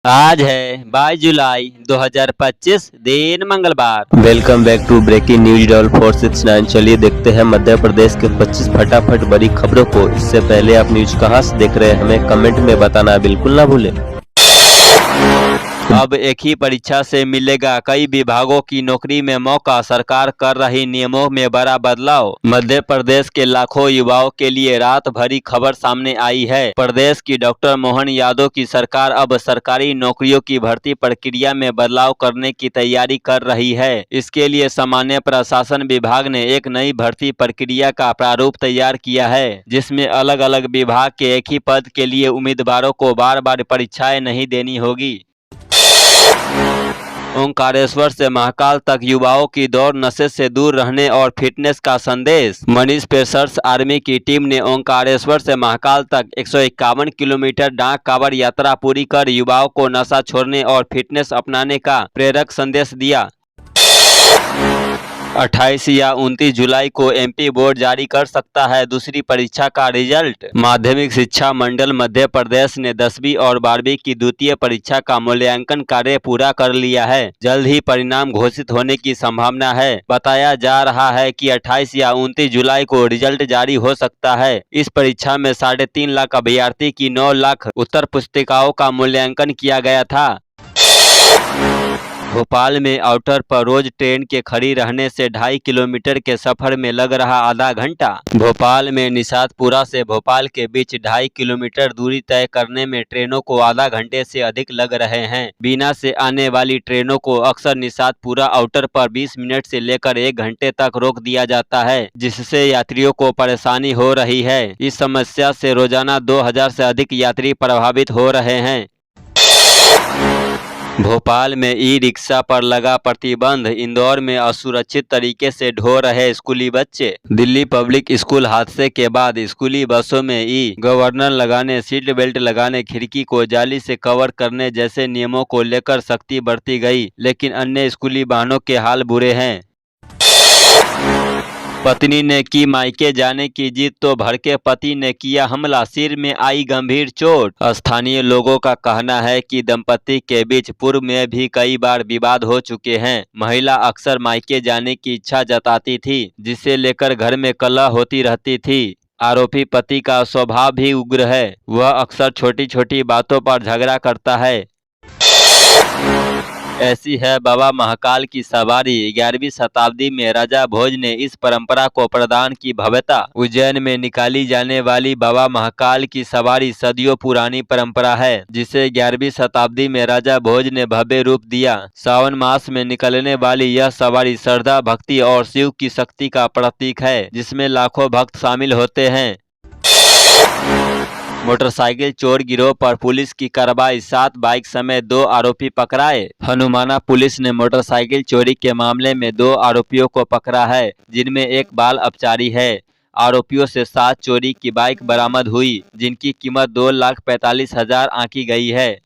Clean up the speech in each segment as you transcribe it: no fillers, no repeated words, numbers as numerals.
आज है 22 जुलाई 2025 दिन मंगलवार। Welcome back to breaking news doll 469। चलिए देखते हैं मध्य प्रदेश के 25 फटाफट बड़ी खबरों को। इससे पहले आप न्यूज कहां से देख रहे हैं हमें कमेंट में बताना बिल्कुल ना भूलें। अब एक ही परीक्षा से मिलेगा कई विभागों की नौकरी में मौका, सरकार कर रही नियमों में बड़ा बदलाव। मध्य प्रदेश के लाखों युवाओं के लिए रात भरी खबर सामने आई है। प्रदेश की डॉक्टर मोहन यादव की सरकार अब सरकारी नौकरियों की भर्ती प्रक्रिया में बदलाव करने की तैयारी कर रही है। इसके लिए सामान्य प्रशासन विभाग ने एक नई भर्ती प्रक्रिया का प्रारूप तैयार किया है, जिसमें अलग अलग विभाग के एक ही पद के लिए उम्मीदवारों को बार बार परीक्षाएं नहीं देनी होगी। ओंकारेश्वर से महाकाल तक युवाओं की दौड़, नशे से दूर रहने और फिटनेस का संदेश। मनीष पेसर्स आर्मी की टीम ने ओंकारेश्वर से महाकाल तक 151 किलोमीटर डाक कांवड़ यात्रा पूरी कर युवाओं को नशा छोड़ने और फिटनेस अपनाने का प्रेरक संदेश दिया। 28 या 29 जुलाई को एमपी बोर्ड जारी कर सकता है दूसरी परीक्षा का रिजल्ट। माध्यमिक शिक्षा मंडल मध्य प्रदेश ने 10वीं और 12वीं की द्वितीय परीक्षा का मूल्यांकन कार्य पूरा कर लिया है। जल्द ही परिणाम घोषित होने की संभावना है। बताया जा रहा है कि 28 या 29 जुलाई को रिजल्ट जारी हो सकता है। इस परीक्षा में 3.5 लाख अभ्यर्थी की 9 लाख उत्तर पुस्तिकाओं का मूल्यांकन किया गया था। भोपाल में आउटर पर रोज ट्रेन के खड़ी रहने से 2.5 किलोमीटर के सफर में लग रहा आधा घंटा। भोपाल में निषादपुरा से भोपाल के बीच 2.5 किलोमीटर दूरी तय करने में ट्रेनों को आधा घंटे से अधिक लग रहे हैं। बीना से आने वाली ट्रेनों को अक्सर निषादपुरा आउटर पर 20 मिनट से लेकर 1 घंटे तक रोक दिया जाता है, जिससे यात्रियों को परेशानी हो रही है। इस समस्या से रोजाना 2000 से अधिक यात्री प्रभावित हो रहे हैं। भोपाल में ई रिक्शा पर लगा प्रतिबंध, इंदौर में असुरक्षित तरीके से ढो रहे स्कूली बच्चे। दिल्ली पब्लिक स्कूल हादसे के बाद स्कूली बसों में ई गवर्नर लगाने, सीट बेल्ट लगाने, खिड़की को जाली से कवर करने जैसे नियमों को लेकर सख्ती बरती गई, लेकिन अन्य स्कूली वाहनों के हाल बुरे हैं। पत्नी ने की मायके जाने की जिद तो भड़के पति ने किया हमला, सिर में आई गंभीर चोट। स्थानीय लोगों का कहना है कि दंपति के बीच पूर्व में भी कई बार विवाद हो चुके हैं। महिला अक्सर मायके जाने की इच्छा जताती थी, जिसे लेकर घर में कलह होती रहती थी। आरोपी पति का स्वभाव भी उग्र है। वह अक्सर छोटी छोटी बातों पर झगड़ा करता है। ऐसी है बाबा महाकाल की सवारी। 11वीं शताब्दी में राजा भोज ने इस परंपरा को प्रदान की भव्यता। उज्जैन में निकाली जाने वाली बाबा महाकाल की सवारी सदियों पुरानी परंपरा है, जिसे 11वीं शताब्दी में राजा भोज ने भव्य रूप दिया। सावन मास में निकलने वाली यह सवारी श्रद्धा, भक्ति और शिव की शक्ति का प्रतीक है, जिसमें लाखों भक्त शामिल होते हैं। मोटरसाइकिल चोर गिरोह पर पुलिस की कार्रवाई, 7 बाइक समेत 2 आरोपी पकड़ाए। हनुमाना पुलिस ने मोटरसाइकिल चोरी के मामले में 2 आरोपियों को पकड़ा है, जिनमें एक बाल अपचारी है। आरोपियों से 7 चोरी की बाइक बरामद हुई, जिनकी कीमत 2,45,000 आंकी गई है।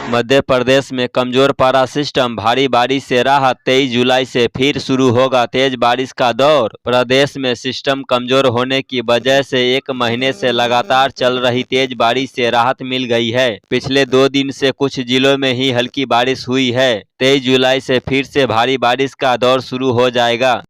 मध्य प्रदेश में कमजोर पारा सिस्टम, भारी बारिश से राहत। 23 जुलाई से फिर शुरू होगा तेज बारिश का दौर। प्रदेश में सिस्टम कमजोर होने की वजह से 1 महीने से लगातार चल रही तेज बारिश से राहत मिल गई है। पिछले 2 दिन से कुछ जिलों में ही हल्की बारिश हुई है। 23 जुलाई से फिर से भारी बारिश का दौर शुरू हो जाएगा।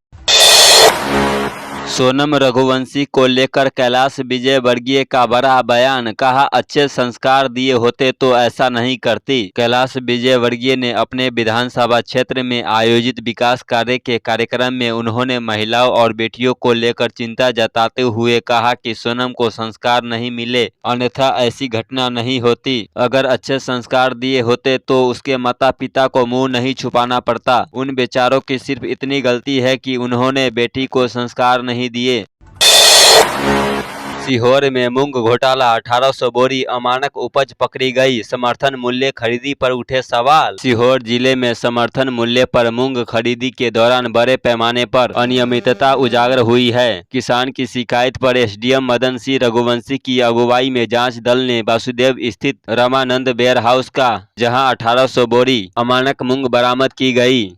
सोनम रघुवंशी को लेकर कैलाश विजयवर्गीय का बड़ा बयान, कहा अच्छे संस्कार दिए होते तो ऐसा नहीं करती। कैलाश विजयवर्गीय ने अपने विधानसभा क्षेत्र में आयोजित विकास कार्य के कार्यक्रम में उन्होंने महिलाओं और बेटियों को लेकर चिंता जताते हुए कहा कि सोनम को संस्कार नहीं मिले, अन्यथा ऐसी घटना नहीं होती। अगर अच्छे संस्कार दिए होते तो उसके माता पिता को मुंह नहीं छुपाना पड़ता। उन बेचारों की सिर्फ इतनी गलती है कि उन्होंने बेटी को संस्कार नहीं दिए। सीहोर में मूंग घोटाला, 1800 बोरी अमानक उपज पकड़ी गई। समर्थन मूल्य खरीदी पर उठे सवाल। सीहोर जिले में समर्थन मूल्य पर मूंग खरीदी के दौरान बड़े पैमाने पर अनियमितता उजागर हुई है। किसान की शिकायत पर एसडीएम मदन सिंह रघुवंशी की अगुवाई में जांच दल ने वासुदेव स्थित रमानंद वेयर हाउस का, जहां 1800 बोरी अमानक मूंग बरामद की गई।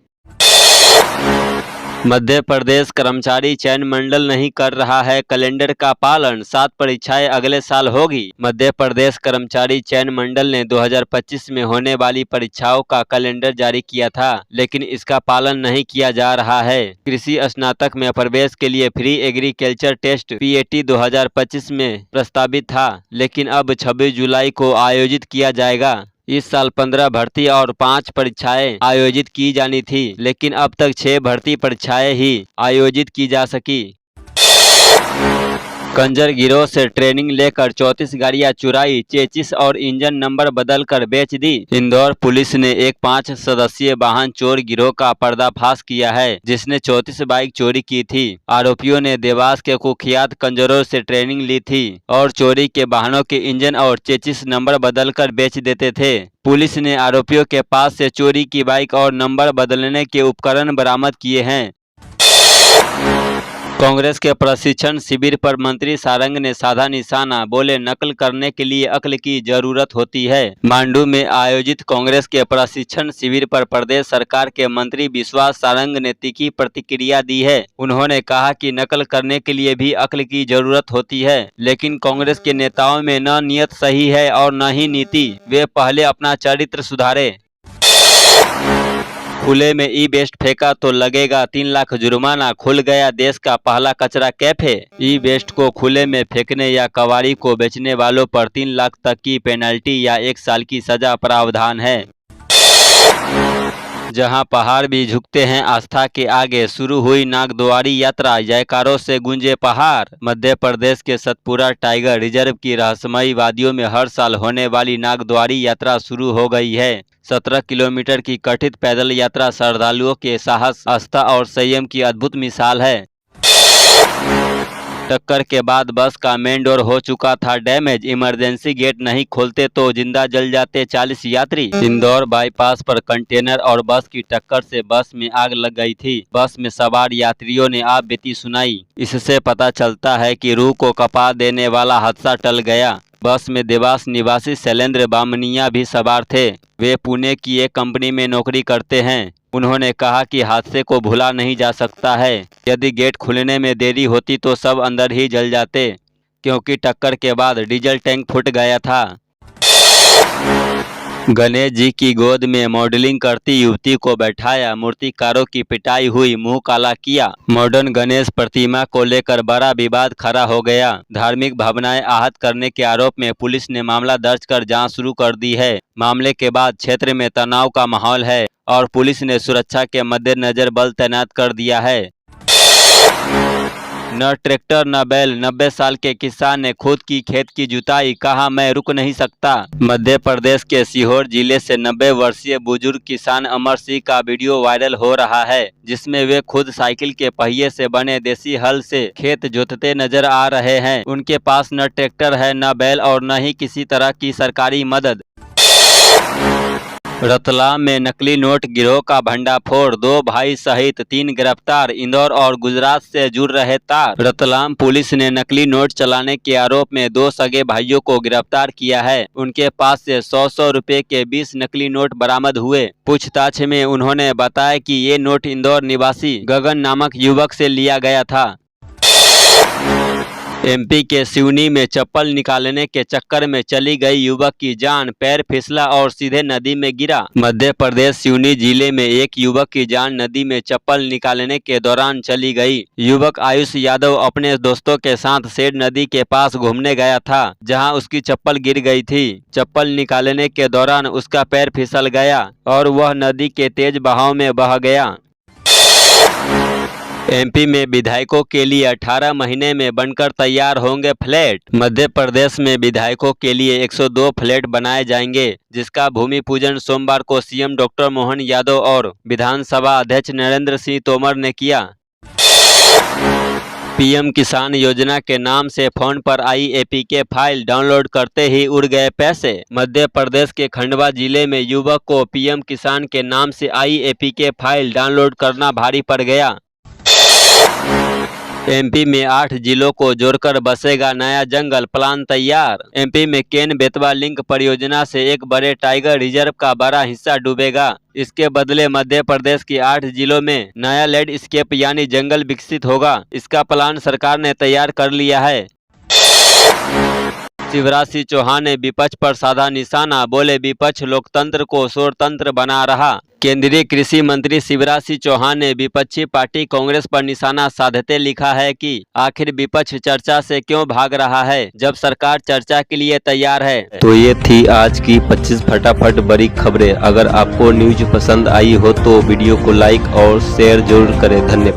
मध्य प्रदेश कर्मचारी चयन मंडल नहीं कर रहा है कैलेंडर का पालन, 7 परीक्षाएं अगले साल होगी। मध्य प्रदेश कर्मचारी चयन मंडल ने 2025 में होने वाली परीक्षाओं का कैलेंडर जारी किया था, लेकिन इसका पालन नहीं किया जा रहा है। कृषि स्नातक में प्रवेश के लिए प्री एग्रीकल्चर टेस्ट PAT 2025 में प्रस्तावित था, लेकिन अब 26 जुलाई को आयोजित किया जाएगा। इस साल 15 भर्ती और 5 परीक्षाएं आयोजित की जानी थी, लेकिन अब तक 6 भर्ती परीक्षाएं ही आयोजित की जा सकी। कंजर गिरोह से ट्रेनिंग लेकर 34 गाड़ियां चुराई, चेचिस और इंजन नंबर बदलकर बेच दी। इंदौर पुलिस ने एक 5 सदस्यीय वाहन चोर गिरोह का पर्दाफाश किया है, जिसने 34 बाइक चोरी की थी। आरोपियों ने देवास के कुख्यात कंजरों से ट्रेनिंग ली थी और चोरी के वाहनों के इंजन और चेचिस नंबर बदलकर बेच देते थे। पुलिस ने आरोपियों के पास से चोरी की बाइक और नंबर बदलने के उपकरण बरामद किए हैं। कांग्रेस के प्रशिक्षण शिविर पर मंत्री सारंग ने साधा निशाना, बोले नकल करने के लिए अक्ल की जरूरत होती है। मांडू में आयोजित कांग्रेस के प्रशिक्षण शिविर पर प्रदेश सरकार के मंत्री विश्वास सारंग ने तीखी प्रतिक्रिया दी है। उन्होंने कहा कि नकल करने के लिए भी अक्ल की जरूरत होती है, लेकिन कांग्रेस के नेताओं में न नियत सही है और न ही नीति। वे पहले अपना चरित्र सुधारे। खुले में ई वेस्ट फेंका तो लगेगा 3 लाख जुर्माना, खुल गया देश का पहला कचरा कैफे। ई वेस्ट को खुले में फेंकने या कबाड़ी को बेचने वालों पर 3 लाख तक की पेनल्टी या 1 साल की सजा प्रावधान है। जहां पहाड़ भी झुकते हैं आस्था के आगे, शुरू हुई नागद्वारी यात्रा, जयकारों से गूंजे पहाड़। मध्य प्रदेश के सतपुरा टाइगर रिजर्व की रहस्यमयी वादियों में हर साल होने वाली नागद्वारी यात्रा शुरू हो गई है। 17 किलोमीटर की कथित पैदल यात्रा श्रद्धालुओं के साहस, आस्था और संयम की अद्भुत मिसाल है। टक्कर के बाद बस का मेन डोर हो चुका था डैमेज, इमरजेंसी गेट नहीं खोलते तो जिंदा जल जाते 40 यात्री। इंदौर बाईपास पर कंटेनर और बस की टक्कर से बस में आग लग गई थी। बस में सवार यात्रियों ने आप बीती सुनाई। इससे पता चलता है कि रूह को कपा देने वाला हादसा टल गया। बस में देवास निवासी शैलेंद्र बामनिया भी सवार थे। वे पुणे की एक कंपनी में नौकरी करते हैं। उन्होंने कहा कि हादसे को भुला नहीं जा सकता है। यदि गेट खुलने में देरी होती तो सब अंदर ही जल जाते, क्योंकि टक्कर के बाद डीजल टैंक फूट गया था। गणेश जी की गोद में मॉडलिंग करती युवती को बैठाया, मूर्तिकारों की पिटाई हुई, मुंह काला किया। मॉडर्न गणेश प्रतिमा को लेकर बड़ा विवाद खड़ा हो गया। धार्मिक भावनाएं आहत करने के आरोप में पुलिस ने मामला दर्ज कर जांच शुरू कर दी है। मामले के बाद क्षेत्र में तनाव का माहौल है और पुलिस ने सुरक्षा के मद्देनजर बल तैनात कर दिया है। न ट्रैक्टर न बैल, 90 साल के किसान ने खुद की खेत की जुताई, कहा मैं रुक नहीं सकता। मध्य प्रदेश के सीहोर जिले से 90 वर्षीय बुजुर्ग किसान अमर सिंह का वीडियो वायरल हो रहा है, जिसमें वे खुद साइकिल के पहिए से बने देसी हल से खेत जोतते नजर आ रहे हैं। उनके पास न ट्रैक्टर है, न बैल और न ही किसी तरह की सरकारी मदद। रतलाम में नकली नोट गिरोह का भंडाफोड़, 2 भाई सहित 3 गिरफ्तार, इंदौर और गुजरात से जुड़ रहे तार। रतलाम पुलिस ने नकली नोट चलाने के आरोप में 2 सगे भाइयों को गिरफ्तार किया है। उनके पास से 100 रुपए के 20 नकली नोट बरामद हुए। पूछताछ में उन्होंने बताया कि ये नोट इंदौर निवासी गगन नामक युवक से लिया गया था। MP के सिवनी में चप्पल निकालने के चक्कर में चली गई युवक की जान, पैर फिसला और सीधे नदी में गिरा। मध्य प्रदेश सिवनी जिले में एक युवक की जान नदी में चप्पल निकालने के दौरान चली गई। युवक आयुष यादव अपने दोस्तों के साथ सेठ नदी के पास घूमने गया था, जहां उसकी चप्पल गिर गई थी। चप्पल निकालने के दौरान उसका पैर फिसल गया और वह नदी के तेज बहाव में बह गया। MP में विधायकों के लिए 18 महीने में बनकर तैयार होंगे फ्लैट। मध्य प्रदेश में विधायकों के लिए 102 फ्लैट बनाए जाएंगे, जिसका भूमि पूजन सोमवार को CM डॉक्टर मोहन यादव और विधानसभा अध्यक्ष नरेंद्र सिंह तोमर ने किया। PM किसान योजना के नाम से फोन पर आई APK फाइल, डाउनलोड करते ही उड़ गए पैसे। मध्य प्रदेश के खंडवा जिले में युवक को PM किसान के नाम से आई APK फाइल डाउनलोड करना भारी पड़ गया। एमपी में 8 जिलों को जोड़कर बसेगा नया जंगल, प्लान तैयार। एमपी में केन बेतवा लिंक परियोजना से एक बड़े टाइगर रिजर्व का बड़ा हिस्सा डूबेगा। इसके बदले मध्य प्रदेश के 8 जिलों में नया लैंडस्केप यानी जंगल विकसित होगा। इसका प्लान सरकार ने तैयार कर लिया है। शिवराज सिंह चौहान ने विपक्ष पर साधा निशाना, बोले विपक्ष लोकतंत्र को शोरतंत्र बना रहा। केंद्रीय कृषि मंत्री शिवराज सिंह चौहान ने विपक्षी पार्टी कांग्रेस पर निशाना साधते लिखा है कि आखिर विपक्ष चर्चा से क्यों भाग रहा है जब सरकार चर्चा के लिए तैयार है। तो ये थी आज की 25 फटाफट बड़ी खबरें। अगर आपको न्यूज पसंद आई हो तो वीडियो को लाइक और शेयर जरूर करें। धन्यवाद।